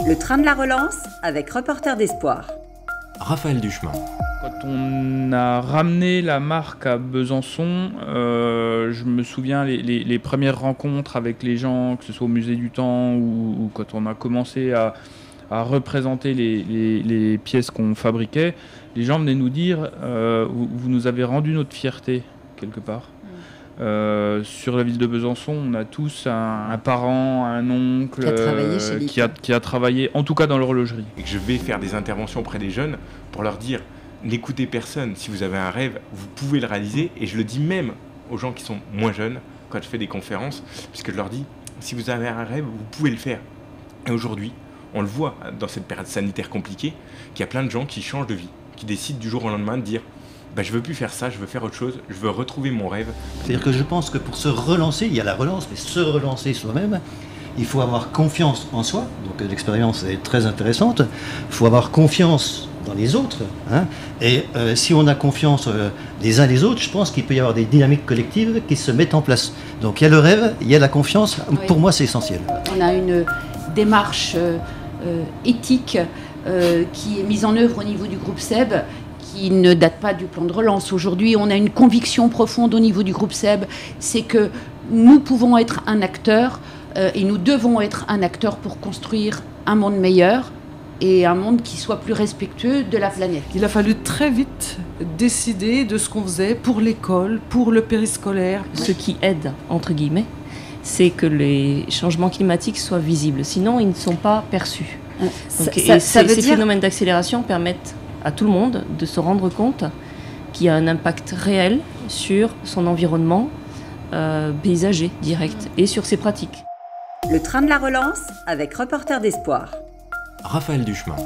Le train de la relance avec Reporter d'Espoir. Raphaël Duchemin. Quand on a ramené la marque à Besançon, je me souviens les premières rencontres avec les gens, que ce soit au Musée du Temps ou quand on a commencé à représenter les pièces qu'on fabriquait, les gens venaient nous dire vous nous avez rendu notre fierté quelque part. Sur la ville de Besançon, on a tous un parent, un oncle qui a travaillé, en tout cas dans l'horlogerie. Et que je vais faire des interventions auprès des jeunes pour leur dire n'écoutez personne, si vous avez un rêve, vous pouvez le réaliser. Et je le dis même aux gens qui sont moins jeunes quand je fais des conférences, puisque je leur dis si vous avez un rêve, vous pouvez le faire. Et aujourd'hui, on le voit dans cette période sanitaire compliquée, qu'il y a plein de gens qui changent de vie, qui décident du jour au lendemain de dire je veux plus faire ça, je veux faire autre chose, je veux retrouver mon rêve. C'est-à-dire que je pense que pour se relancer, il y a la relance, mais se relancer soi-même, il faut avoir confiance en soi. Donc l'expérience est très intéressante. Il faut avoir confiance dans les autres. Et si on a confiance les uns les autres, je pense qu'il peut y avoir des dynamiques collectives qui se mettent en place. Donc il y a le rêve, il y a la confiance. Oui. Pour moi, c'est essentiel. On a une démarche éthique qui est mise en œuvre au niveau du groupe SEB, qui ne date pas du plan de relance. Aujourd'hui, on a une conviction profonde au niveau du groupe SEB, c'est que nous pouvons être un acteur et nous devons être un acteur pour construire un monde meilleur et un monde qui soit plus respectueux de la planète. Il a fallu très vite décider de ce qu'on faisait pour l'école, pour le périscolaire. Ce qui aide, entre guillemets, c'est que les changements climatiques soient visibles. Sinon, ils ne sont pas perçus. Donc, ces phénomènes d'accélération permettent à tout le monde de se rendre compte qu'il y a un impact réel sur son environnement paysager direct et sur ses pratiques. Le train de la relance avec Reporter d'Espoir. Raphaël Duchemin.